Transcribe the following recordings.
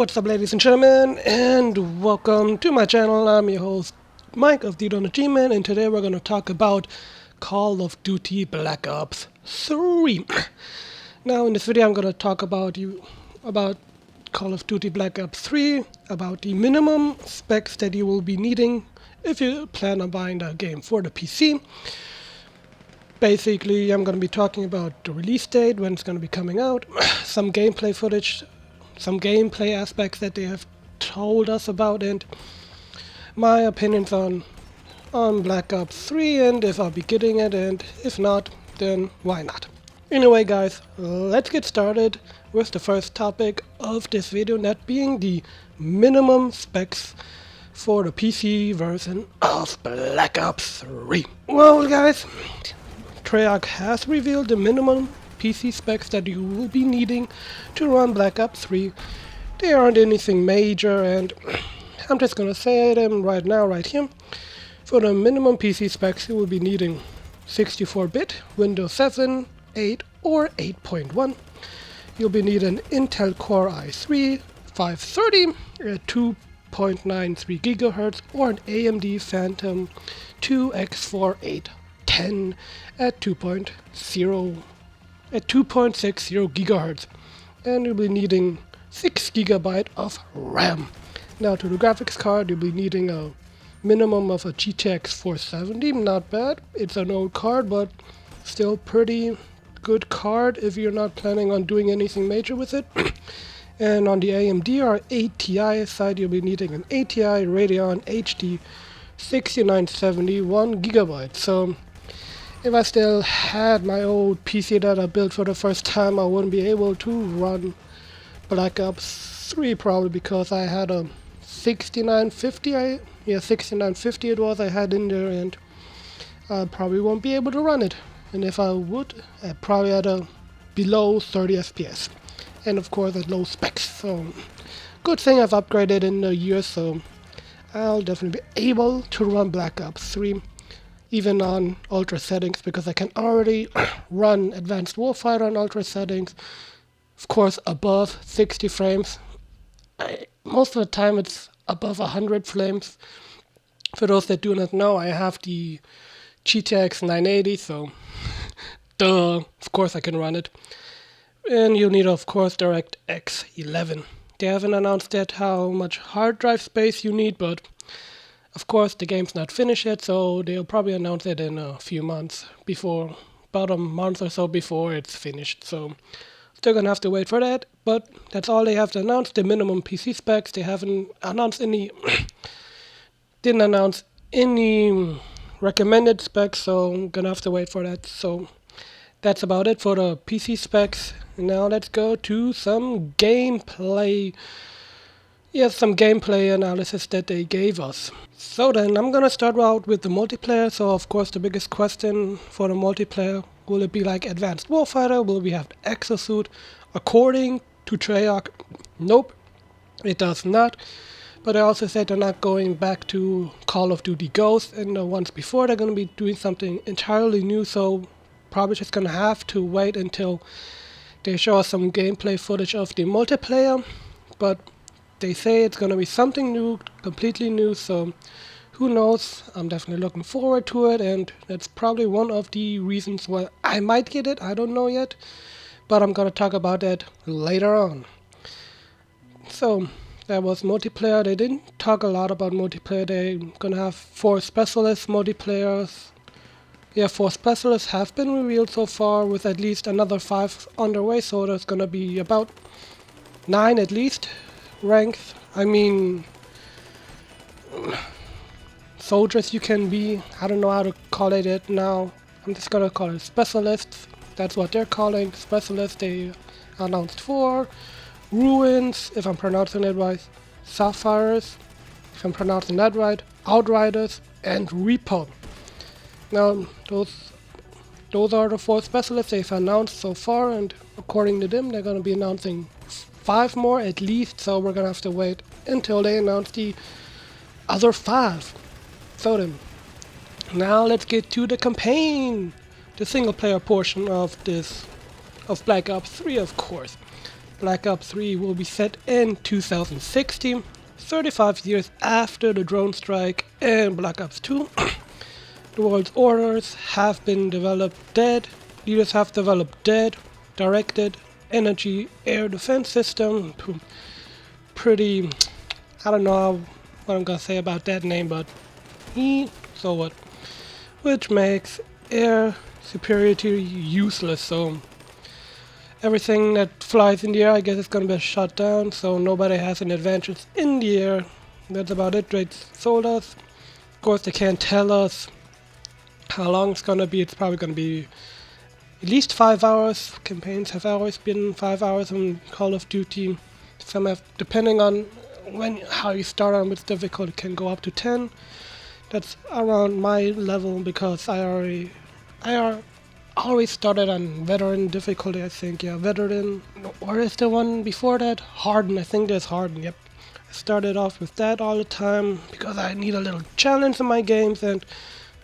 What's up, ladies and gentlemen, and welcome to my channel. I'm your host, Mike of TheDonnerGman, and today we're going to talk about Call of Duty Black Ops 3. Now, in this video, I'm going to talk about Call of Duty Black Ops 3, about the minimum specs that you will be needing if you plan on buying the game for the PC. Basically, I'm going to be talking about the release date, when it's going to be coming out, some gameplay footage, some gameplay aspects that they have told us about, and my opinions on Black Ops 3 and if I'll be getting it, and if not, then why not. Anyway guys, let's get started with the first topic of this video, that being the minimum specs for the PC version of Black Ops 3. Well guys, Treyarch has revealed the minimum PC specs that you will be needing to run Black Ops 3. They aren't anything major, and I'm just gonna say them right now, right here. For the minimum PC specs, you will be needing 64-bit, Windows 7, 8 or 8.1. You'll be needing Intel Core i3 530 at 2.93 GHz or an AMD Phantom 2X4810 at 2.60 GHz, and you'll be needing 6 GB of RAM. Now to the graphics card, you'll be needing a minimum of a GTX 470, not bad. It's an old card, but still pretty good card if you're not planning on doing anything major with it. And on the AMD or ATI side, you'll be needing an ATI Radeon HD 6970 1GB. So if I still had my old PC that I built for the first time, I wouldn't be able to run Black Ops 3, probably because I had a 6950, 6950 it was I had in there, and I probably won't be able to run it. And if I would, I probably had a below 30 FPS. And of course at low specs. So good thing I've upgraded in a year, so I'll definitely be able to run Black Ops 3. Even on ultra settings, because I can already run Advanced Warfighter on ultra settings, of course above 60 frames. Most of the time it's above 100 frames. For those that do not know, I have the GTX 980, so duh, of course I can run it. And you'll need, of course, DirectX 11. They haven't announced yet how much hard drive space you need, but of course, the game's not finished yet, so they'll probably announce it in a few months, about a month or so before it's finished. So still gonna have to wait for that, but that's all they have to announce, the minimum PC specs. They haven't announced didn't announce any recommended specs, so I'm gonna have to wait for that. So that's about it for the PC specs. Now let's go to some gameplay. Yes, some gameplay analysis that they gave us. So then, I'm gonna start out with the multiplayer. So of course the biggest question for the multiplayer, will it be like Advanced Warfighter? Will we have the exosuit? According to Treyarch, nope, it does not. But I also said they're not going back to Call of Duty Ghosts and the ones before. They're gonna be doing something entirely new, so probably just gonna have to wait until they show us some gameplay footage of the multiplayer. But they say it's gonna be something new, completely new, so who knows. I'm definitely looking forward to it, and that's probably one of the reasons why I might get it. I don't know yet, but I'm gonna talk about that later on. So that was multiplayer. They didn't talk a lot about multiplayer. They're gonna have 4 specialist multiplayers. Yeah, 4 specialists have been revealed so far, with at least another 5 underway, so there's gonna be about 9 at least ranks. I mean, soldiers you can be. I don't know how to call it now. I'm just gonna call it specialists. That's what they're calling specialists. They announced 4 ruins, if I'm pronouncing it right, sapphires, if I'm pronouncing that right, outriders, and repo. Now those are the 4 specialists they've announced so far, and according to them, they're gonna be announcing 5 more at least, so we're gonna have to wait until they announce the other 5. So then, now let's get to the campaign, the single player portion of Black Ops 3, of course. Black Ops 3 will be set in 2016, 35 years after the drone strike and Black Ops 2. The world's orders have been developed dead, leaders have developed dead, directed, energy, air defense system. Pretty, I don't know what I'm gonna say about that name, but so what? Which makes air superiority useless, so everything that flies in the air, I guess, is gonna be shut down, so nobody has any advantage in the air. That's about it. They sold us. Of course, they can't tell us how long it's gonna be. It's probably gonna be at least 5 hours. Campaigns have always been 5 hours on Call of Duty. Some have, depending on how you start on which difficulty, can go up to 10. That's around my level because I always started on veteran difficulty, I think. Yeah, veteran. Or is there one before that? Harden. I think there's Harden. Yep. I started off with that all the time because I need a little challenge in my games, and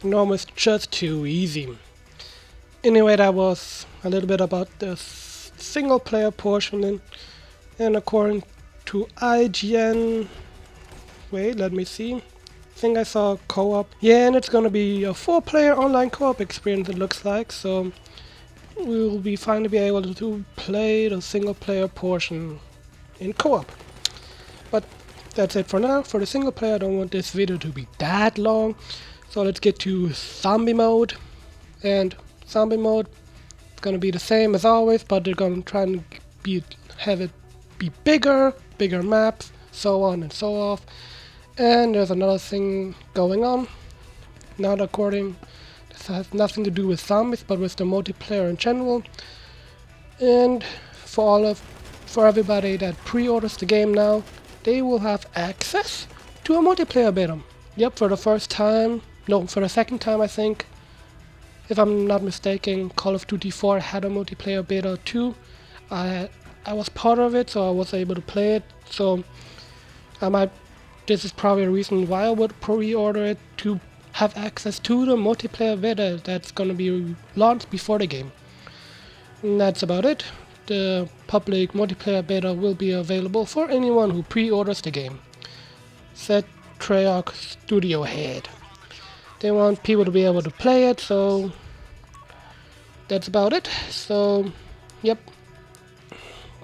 normal is just too easy. Anyway, that was a little bit about the single player portion, and according to IGN, wait, let me see. I think I saw co-op. Yeah, and it's gonna be a 4-player online co-op experience, it looks like, so we will be finally be able to play the single player portion in co-op. But that's it for now. For the single player, I don't want this video to be that long, so let's get to zombie mode. And zombie mode, it's gonna be the same as always, but they're gonna try and have it be bigger maps, so on and so off. And there's another thing going on, not according, this has nothing to do with zombies, but with the multiplayer in general. And for everybody that pre-orders the game now, they will have access to a multiplayer beta. Yep, for the first time, no, for the second time, I think. If I'm not mistaken, Call of Duty 4 had a multiplayer beta too. I was part of it, so I was able to play it. So this is probably a reason why I would pre-order it, to have access to the multiplayer beta that's gonna be launched before the game. And that's about it. The public multiplayer beta will be available for anyone who pre-orders the game, said Treyarch studio head. They want people to be able to play it, so that's about it. So, yep,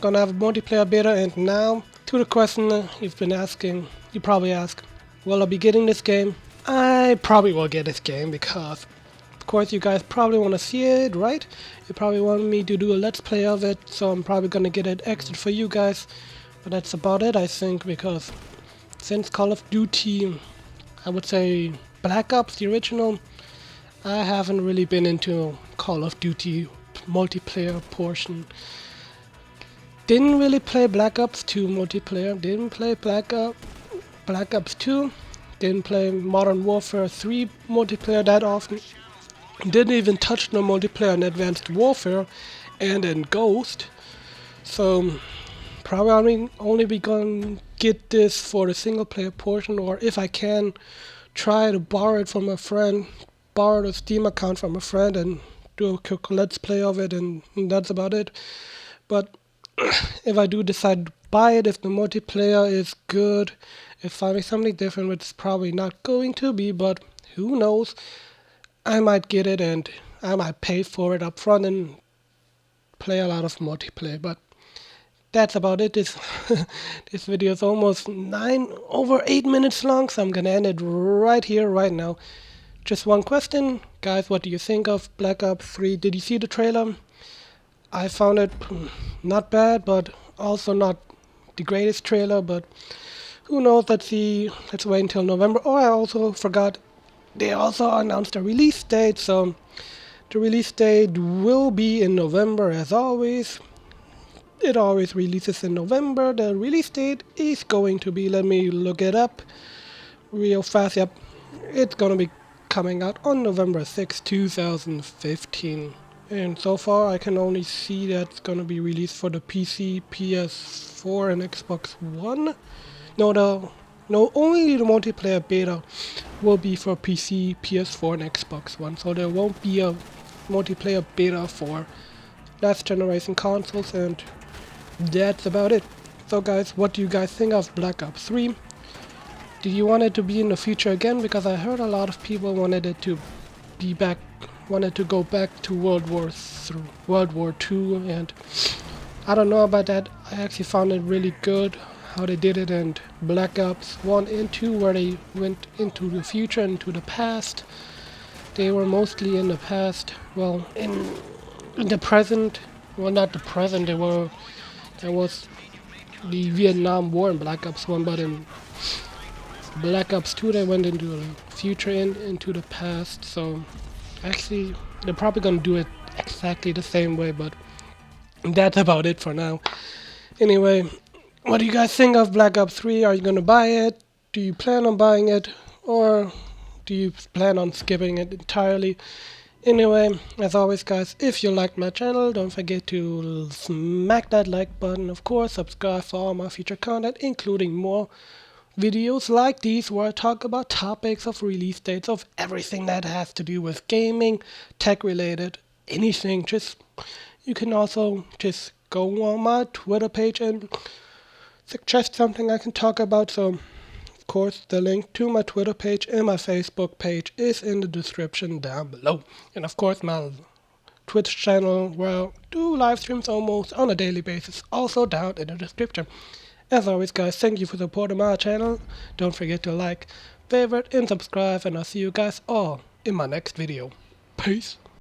gonna have a multiplayer beta. And now to the question you've been asking. You probably ask, will I be getting this game? I probably will get this game because, of course, you guys probably want to see it, right? You probably want me to do a let's play of it, so I'm probably gonna get it extra for you guys. But that's about it, I think, because since Call of Duty, I would say Black Ops, the original, I haven't really been into Call of Duty multiplayer portion. Didn't really play Black Ops 2 multiplayer, didn't play Black Ops 2, didn't play Modern Warfare 3 multiplayer that often, didn't even touch no multiplayer in Advanced Warfare and in Ghost, so probably only be gonna get this for the single player portion, or if I can, try to borrow it from a friend, borrow the Steam account from a friend and do a quick let's play of it, and that's about it. But if I do decide to buy it, if the multiplayer is good, if finding something different, which is probably not going to be, but who knows, I might get it and I might pay for it up front and play a lot of multiplayer. But that's about it. This video is almost over 8 minutes long, so I'm gonna end it right here, right now. Just one question, guys, what do you think of Black Ops 3? Did you see the trailer? I found it not bad, but also not the greatest trailer, but who knows, let's see, let's wait until November. Oh, I also forgot, they also announced a release date, so the release date will be in November as always. It always releases in November. The release date is going to be, let me look it up real fast, yep, it's gonna be coming out on November 6, 2015. And so far I can only see that it's gonna be released for the PC, PS4 and Xbox One. No, only the multiplayer beta will be for PC, PS4 and Xbox One, so there won't be a multiplayer beta for last generation consoles, and that's about it. So guys, what do you guys think of Black Ops 3? Do you want it to be in the future again? Because I heard a lot of people wanted it to be back, wanted to go back to World War II, and I don't know about that. I actually found it really good how they did it in Black Ops 1 and 2, where they went into the future, into the past. They were mostly in the past, well, in the present, well, not the present, there was the Vietnam War in Black Ops 1, but in Black Ops 2 they went into the future and into the past, so actually they're probably gonna do it exactly the same way, but that's about it for now. Anyway, what do you guys think of Black Ops 3? Are you gonna buy it? Do you plan on buying it? Or do you plan on skipping it entirely? Anyway, as always guys, if you liked my channel, don't forget to smack that like button. Of course, subscribe for all my future content, including more videos like these where I talk about topics of release dates of everything that has to do with gaming, tech related, anything. Just you can also just go on my Twitter page and suggest something I can talk about. So of course, the link to my Twitter page and my Facebook page is in the description down below. And of course, my Twitch channel where I do live streams almost on a daily basis, also down in the description. As always, guys, thank you for supporting my channel. Don't forget to like, favorite, and subscribe, and I'll see you guys all in my next video. Peace.